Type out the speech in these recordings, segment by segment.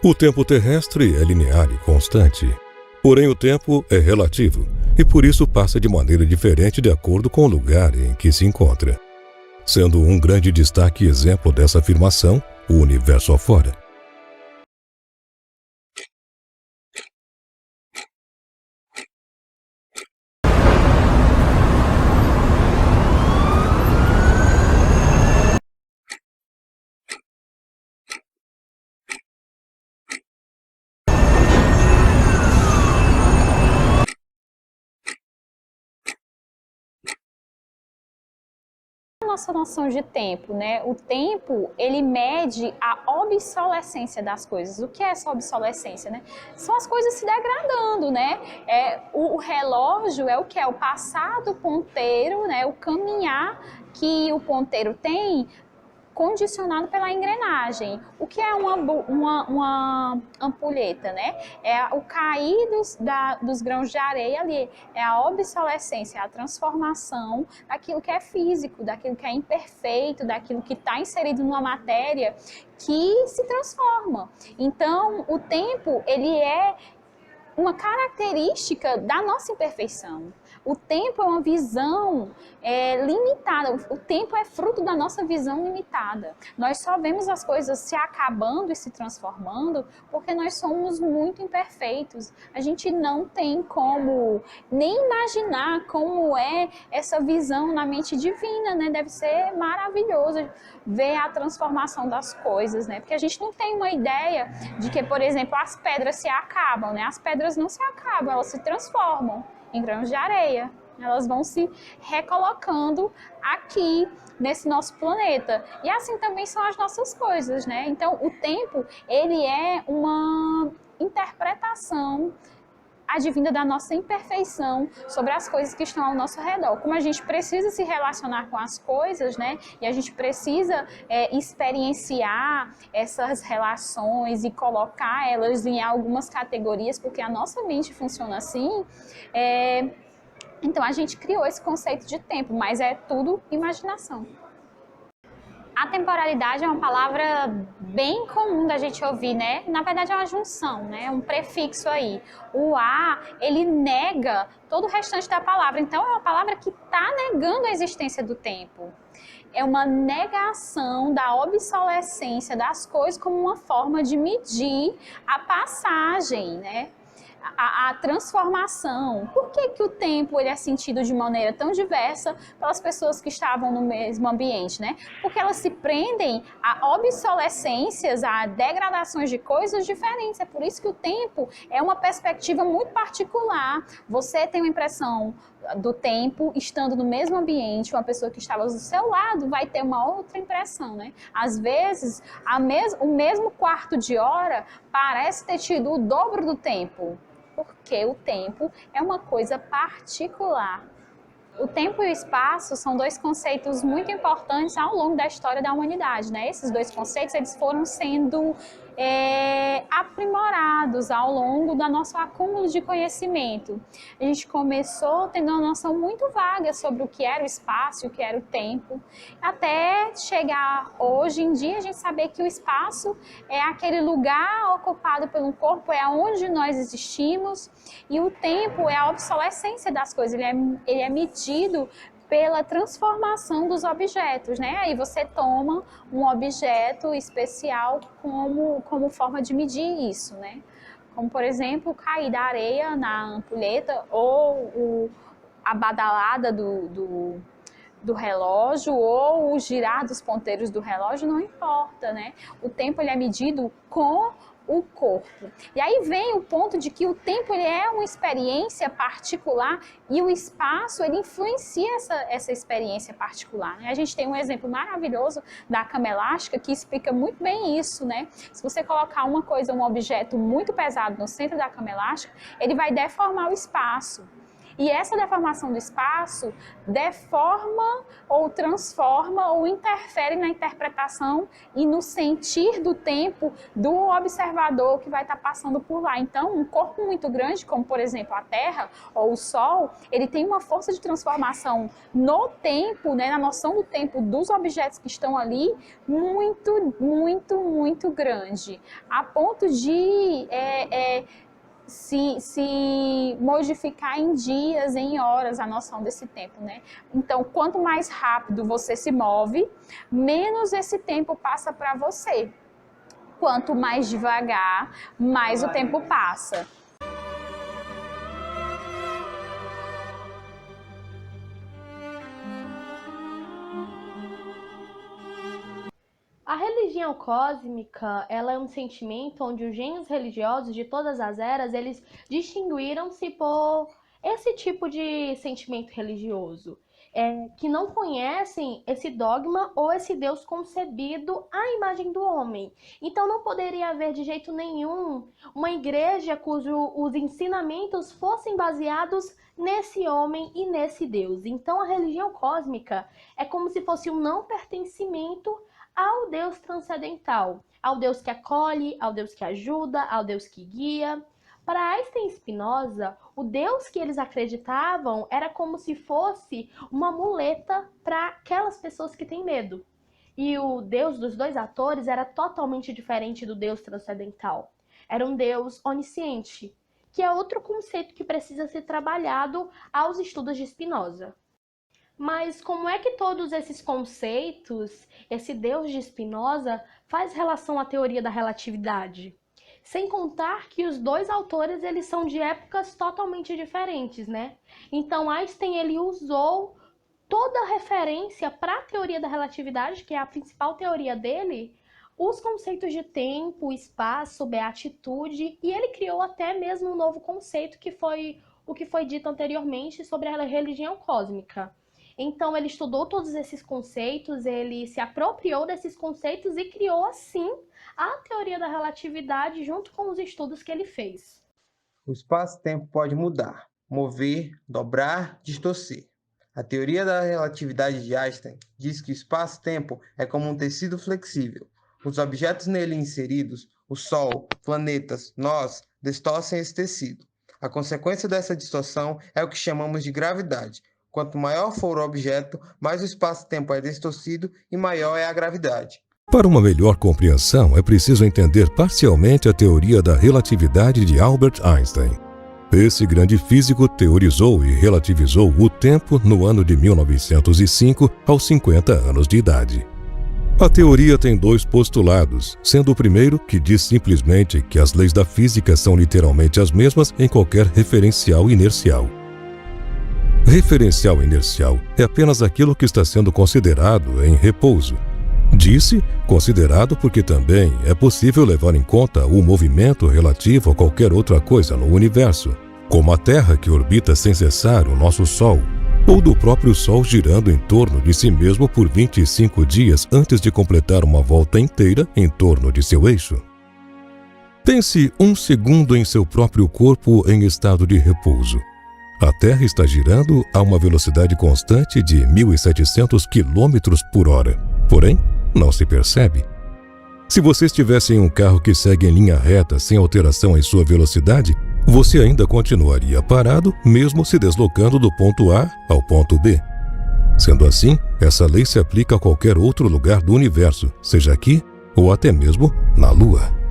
O tempo terrestre é linear e constante. Porém, o tempo é relativo e por isso passa de maneira diferente de acordo com o lugar em que se encontra. Sendo um grande destaque e exemplo dessa afirmação, o universo afora. Nossa noção de tempo, né? O tempo, ele mede a obsolescência das coisas. O que é essa obsolescência, né? São as coisas se degradando, né? O relógio é o que é o passar do ponteiro, né? O caminhar que o ponteiro tem condicionado pela engrenagem. O que é uma ampulheta, né? É o cair dos grãos de areia ali, é a obsolescência, a transformação daquilo que é físico, daquilo que é imperfeito, daquilo que está inserido numa matéria que se transforma. Então, o tempo, ele é uma característica da nossa imperfeição. O tempo é uma visão limitada, o tempo é fruto da nossa visão limitada. Nós só vemos as coisas se acabando e se transformando porque nós somos muito imperfeitos. A gente não tem como nem imaginar como é essa visão na mente divina, né? Deve ser maravilhoso ver a transformação das coisas, né? Porque a gente não tem uma ideia de que, por exemplo, as pedras se acabam, né? As pedras não se acabam, elas se transformam em grãos de areia. Elas vão se recolocando aqui nesse nosso planeta. E assim também são as nossas coisas, né? Então, o tempo, ele é uma interpretação advinda da nossa imperfeição sobre as coisas que estão ao nosso redor. Como a gente precisa se relacionar com as coisas, né? E a gente precisa experienciar essas relações e colocar elas em algumas categorias, porque a nossa mente funciona assim. Então a gente criou esse conceito de tempo, mas é tudo imaginação. Atemporalidade é uma palavra bem comum da gente ouvir, né? Na verdade é uma junção, né? Um prefixo aí. O a, ele nega todo o restante da palavra. Então é uma palavra que está negando a existência do tempo. É uma negação da obsolescência das coisas como uma forma de medir a passagem, né? A transformação. Por que o tempo ele é sentido de maneira tão diversa pelas pessoas que estavam no mesmo ambiente, né? Porque elas se prendem a obsolescências, a degradações de coisas diferentes. É por isso que o tempo é uma perspectiva muito particular. Você tem uma impressão do tempo estando no mesmo ambiente, uma pessoa que estava do seu lado vai ter uma outra impressão, né? Às vezes, o mesmo quarto de hora parece ter tido o dobro do tempo, porque o tempo é uma coisa particular. O tempo e o espaço são dois conceitos muito importantes ao longo da história da humanidade, né? Esses dois conceitos eles foram sendo aprimorados ao longo do nosso acúmulo de conhecimento. A gente começou tendo uma noção muito vaga sobre o que era o espaço e o que era o tempo, até chegar hoje em dia a gente saber que o espaço é aquele lugar ocupado pelo corpo, é onde nós existimos, e o tempo é a obsolescência das coisas, ele é medido pela transformação dos objetos, né? Aí você toma um objeto especial como forma de medir isso, né? Como, por exemplo, cair da areia na ampulheta ou a badalada do relógio ou o girar dos ponteiros do relógio, não importa, né? O tempo ele é medido com o corpo. E aí vem o ponto de que o tempo ele é uma experiência particular e o espaço ele influencia essa experiência particular, né? A gente tem um exemplo maravilhoso da cama elástica que explica muito bem isso, né? Se você colocar uma coisa, um objeto muito pesado no centro da cama elástica, ele vai deformar o espaço. E essa deformação do espaço deforma ou transforma ou interfere na interpretação e no sentir do tempo do observador que vai estar passando por lá. Então, um corpo muito grande, como por exemplo a Terra ou o Sol, ele tem uma força de transformação no tempo, né, na noção do tempo dos objetos que estão ali, muito grande, a ponto de se modificar em dias, em horas, a noção desse tempo, né? Então, quanto mais rápido você se move, menos esse tempo passa para você. Quanto mais devagar, mais o tempo passa. A religião cósmica, ela é um sentimento onde os gênios religiosos de todas as eras, eles distinguiram-se por esse tipo de sentimento religioso, que não conhecem esse dogma ou esse Deus concebido à imagem do homem. Então não poderia haver de jeito nenhum uma igreja cujos ensinamentos fossem baseados nesse homem e nesse Deus. Então a religião cósmica é como se fosse um não pertencimento ao Deus transcendental, ao Deus que acolhe, ao Deus que ajuda, ao Deus que guia. Para Einstein e Spinoza, o Deus que eles acreditavam era como se fosse uma muleta para aquelas pessoas que têm medo. E o Deus dos dois atores era totalmente diferente do Deus transcendental. Era um Deus onisciente, que é outro conceito que precisa ser trabalhado aos estudos de Spinoza. Mas como é que todos esses conceitos, esse Deus de Spinoza, faz relação à teoria da relatividade? Sem contar que os dois autores eles são de épocas totalmente diferentes, né? Então Einstein ele usou toda a referência para a teoria da relatividade, que é a principal teoria dele, os conceitos de tempo, espaço, beatitude, e ele criou até mesmo um novo conceito que foi o que foi dito anteriormente sobre a religião cósmica. Então ele estudou todos esses conceitos, ele se apropriou desses conceitos e criou assim a teoria da relatividade junto com os estudos que ele fez. O espaço-tempo pode mudar, mover, dobrar, distorcer. A teoria da relatividade de Einstein diz que o espaço-tempo é como um tecido flexível. Os objetos nele inseridos, o Sol, planetas, nós, distorcem esse tecido. A consequência dessa distorção é o que chamamos de gravidade. Quanto maior for o objeto, mais o espaço-tempo é distorcido e maior é a gravidade. Para uma melhor compreensão, é preciso entender parcialmente a teoria da relatividade de Albert Einstein. Esse grande físico teorizou e relativizou o tempo no ano de 1905, aos 50 anos de idade. A teoria tem dois postulados, sendo o primeiro que diz simplesmente que as leis da física são literalmente as mesmas em qualquer referencial inercial. Referencial inercial é apenas aquilo que está sendo considerado em repouso. Disse considerado porque também é possível levar em conta o movimento relativo a qualquer outra coisa no universo, como a Terra que orbita sem cessar o nosso Sol, ou do próprio Sol girando em torno de si mesmo por 25 dias antes de completar uma volta inteira em torno de seu eixo. Pense um segundo em seu próprio corpo em estado de repouso. A Terra está girando a uma velocidade constante de 1.700 km por hora. Porém, não se percebe. Se você estivesse em um carro que segue em linha reta sem alteração em sua velocidade, você ainda continuaria parado, mesmo se deslocando do ponto A ao ponto B. Sendo assim, essa lei se aplica a qualquer outro lugar do universo, seja aqui ou até mesmo na Lua.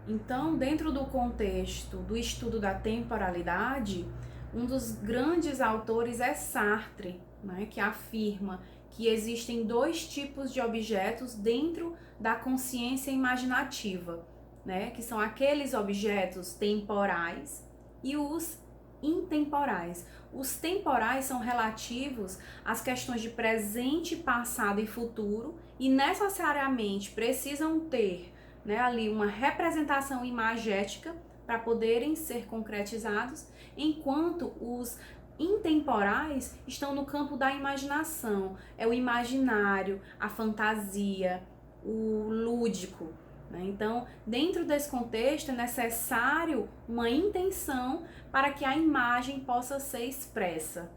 Então, dentro do contexto do estudo da temporalidade, um dos grandes autores é Sartre, né, que afirma que existem dois tipos de objetos dentro da consciência imaginativa, né, que são aqueles objetos temporais e os intemporais. Os temporais são relativos às questões de presente, passado e futuro e necessariamente precisam ter, né, ali uma representação imagética para poderem ser concretizados, enquanto os intemporais estão no campo da imaginação, é o imaginário, a fantasia, o lúdico, né? Então, dentro desse contexto, é necessário uma intenção para que a imagem possa ser expressa.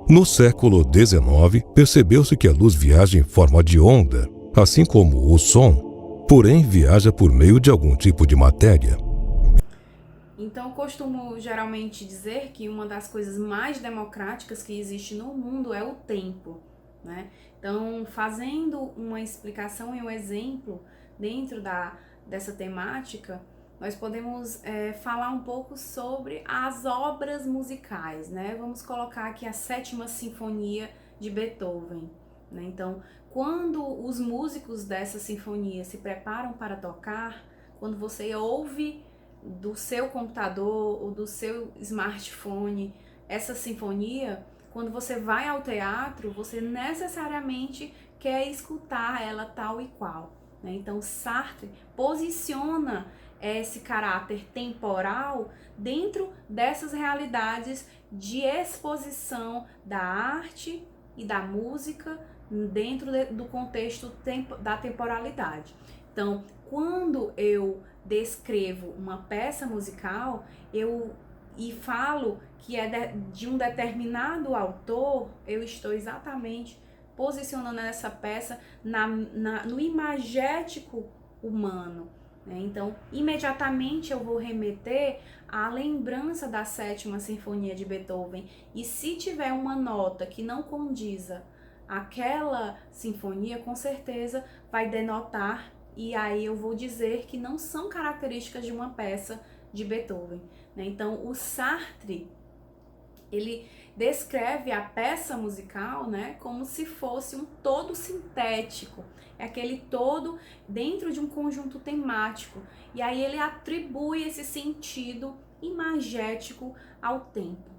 No século XIX, percebeu-se que a luz viaja em forma de onda, assim como o som, porém viaja por meio de algum tipo de matéria. Então, eu costumo geralmente dizer que uma das coisas mais democráticas que existe no mundo é o tempo, né? Então, fazendo uma explicação e um exemplo dentro dessa temática, nós podemos falar um pouco sobre as obras musicais, né? Vamos colocar aqui a Sétima Sinfonia de Beethoven, né? Então, quando os músicos dessa sinfonia se preparam para tocar, quando você ouve do seu computador ou do seu smartphone essa sinfonia, quando você vai ao teatro, você necessariamente quer escutar ela tal e qual, né? Então, Sartre posiciona esse caráter temporal dentro dessas realidades de exposição da arte e da música dentro do contexto da temporalidade. Então, quando eu descrevo uma peça musical, e falo que é de um determinado autor, eu estou exatamente posicionando essa peça no imagético humano, né? Então, imediatamente eu vou remeter à lembrança da Sétima Sinfonia de Beethoven, e se tiver uma nota que não condiza aquela sinfonia, com certeza vai denotar, e aí eu vou dizer que não são características de uma peça de Beethoven, né? Então, o Sartre, ele descreve a peça musical, né, como se fosse um todo sintético, é aquele todo dentro de um conjunto temático, e aí ele atribui esse sentido imagético ao tempo.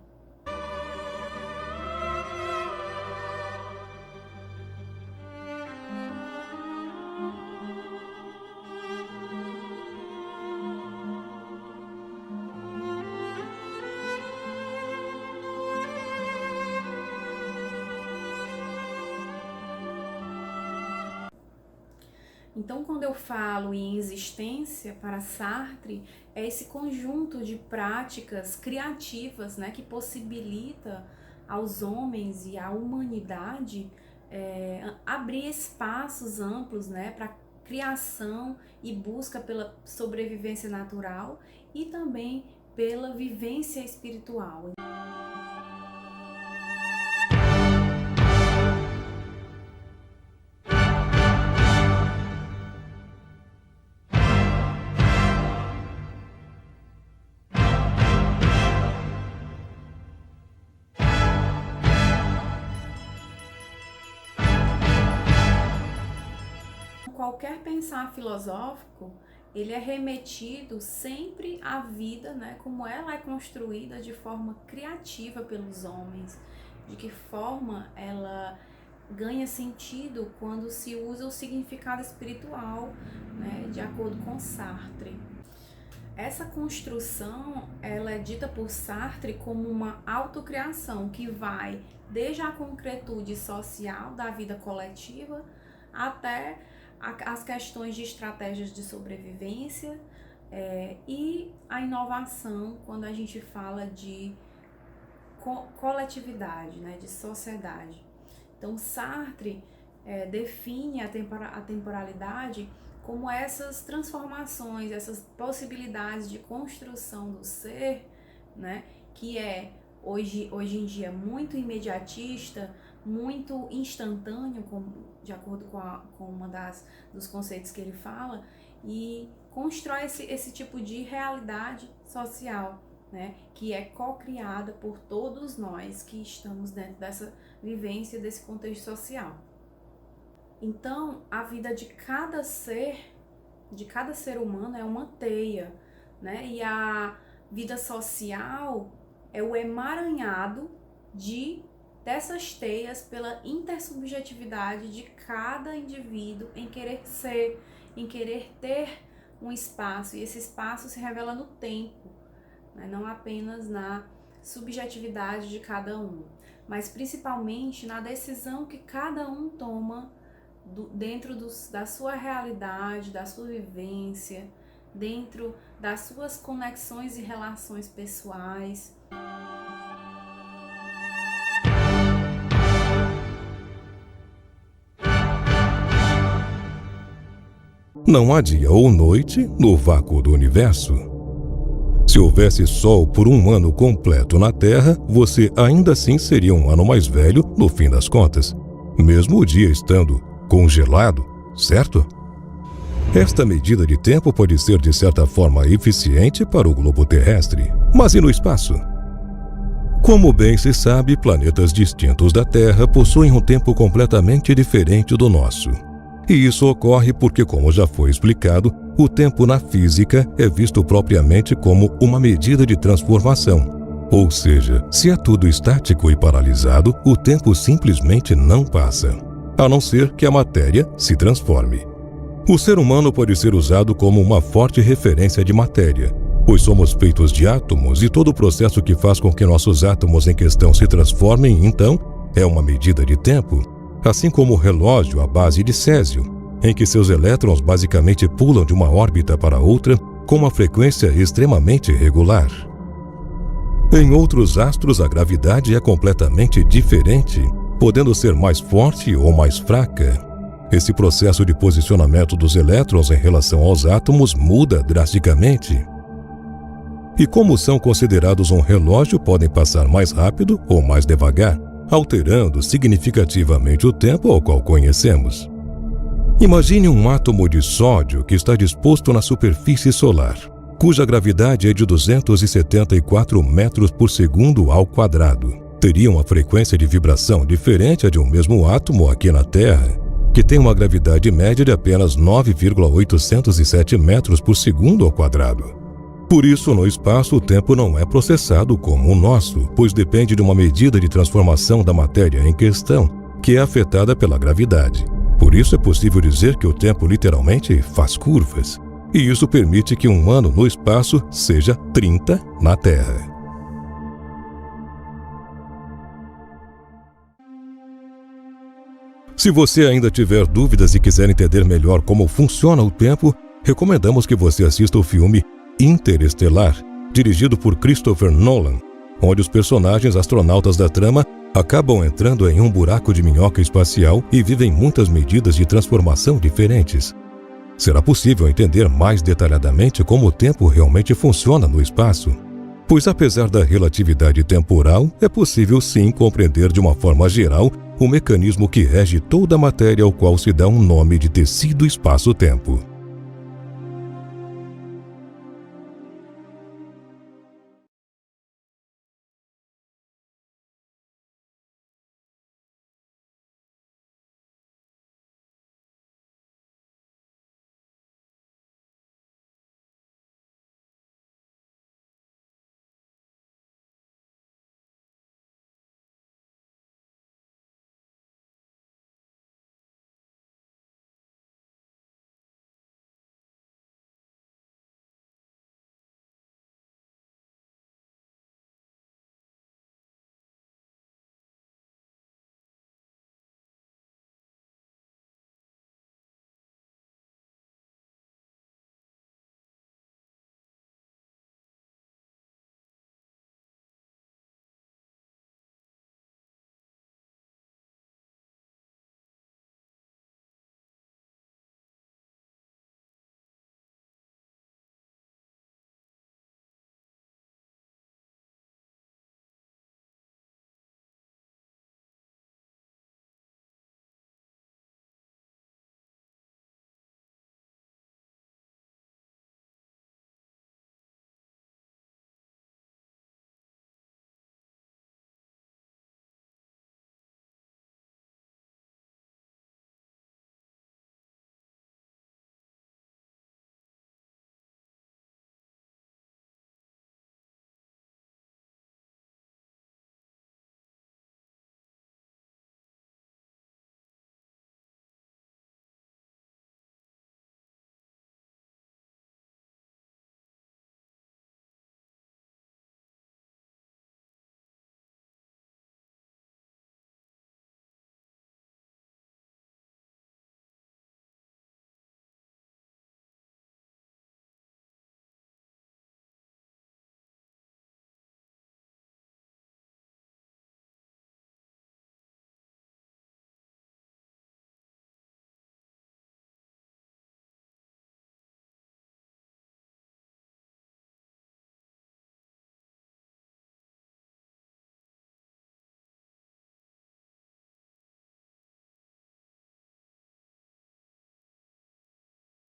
Então, quando eu falo em existência para Sartre, é esse conjunto de práticas criativas, né, que possibilita aos homens e à humanidade abrir espaços amplos, né, para criação e busca pela sobrevivência natural e também pela vivência espiritual. Qualquer pensar filosófico, ele é remetido sempre à vida, né, como ela é construída de forma criativa pelos homens, de que forma ela ganha sentido quando se usa o significado espiritual, né, de acordo com Sartre. Essa construção, ela é dita por Sartre como uma autocriação que vai desde a concretude social da vida coletiva até as questões de estratégias de sobrevivência e a inovação quando a gente fala de coletividade, né, de sociedade. Então, Sartre define a temporalidade como essas transformações, essas possibilidades de construção do ser, né, que é hoje em dia muito imediatista, muito instantâneo, de acordo com uma dos conceitos que ele fala, e constrói esse tipo de realidade social, né, que é co-criada por todos nós que estamos dentro dessa vivência, desse contexto social. Então, a vida de cada ser humano é uma teia, né, e a vida social é o emaranhado dessas teias pela intersubjetividade de cada indivíduo em querer ser, em querer ter um espaço, e esse espaço se revela no tempo, né? Não apenas na subjetividade de cada um, mas principalmente na decisão que cada um toma dentro da sua realidade, da sua vivência, dentro das suas conexões e relações pessoais. Não há dia ou noite no vácuo do universo. Se houvesse sol por um ano completo na Terra, você ainda assim seria um ano mais velho no fim das contas, mesmo o dia estando congelado, certo? Esta medida de tempo pode ser de certa forma eficiente para o globo terrestre, mas e no espaço? Como bem se sabe, planetas distintos da Terra possuem um tempo completamente diferente do nosso. E isso ocorre porque, como já foi explicado, o tempo na física é visto propriamente como uma medida de transformação. Ou seja, se é tudo estático e paralisado, o tempo simplesmente não passa, a não ser que a matéria se transforme. O ser humano pode ser usado como uma forte referência de matéria, pois somos feitos de átomos e todo o processo que faz com que nossos átomos em questão se transformem, então, é uma medida de tempo. Assim como o relógio à base de césio, em que seus elétrons basicamente pulam de uma órbita para outra com uma frequência extremamente regular. Em outros astros, a gravidade é completamente diferente, podendo ser mais forte ou mais fraca. Esse processo de posicionamento dos elétrons em relação aos átomos muda drasticamente. E como são considerados um relógio, podem passar mais rápido ou mais devagar, alterando significativamente o tempo ao qual conhecemos. Imagine um átomo de sódio que está disposto na superfície solar, cuja gravidade é de 274 metros por segundo ao quadrado. Teria uma frequência de vibração diferente a de um mesmo átomo aqui na Terra, que tem uma gravidade média de apenas 9,807 metros por segundo ao quadrado. Por isso, no espaço, o tempo não é processado como o nosso, pois depende de uma medida de transformação da matéria em questão, que é afetada pela gravidade. Por isso é possível dizer que o tempo literalmente faz curvas, e isso permite que um ano no espaço seja 30 na Terra. Se você ainda tiver dúvidas e quiser entender melhor como funciona o tempo, recomendamos que você assista o filme Interestelar, dirigido por Christopher Nolan, onde os personagens astronautas da trama acabam entrando em um buraco de minhoca espacial e vivem muitas medidas de transformação diferentes. Será possível entender mais detalhadamente como o tempo realmente funciona no espaço, pois apesar da relatividade temporal, é possível sim compreender de uma forma geral o mecanismo que rege toda a matéria ao qual se dá um nome de tecido espaço-tempo.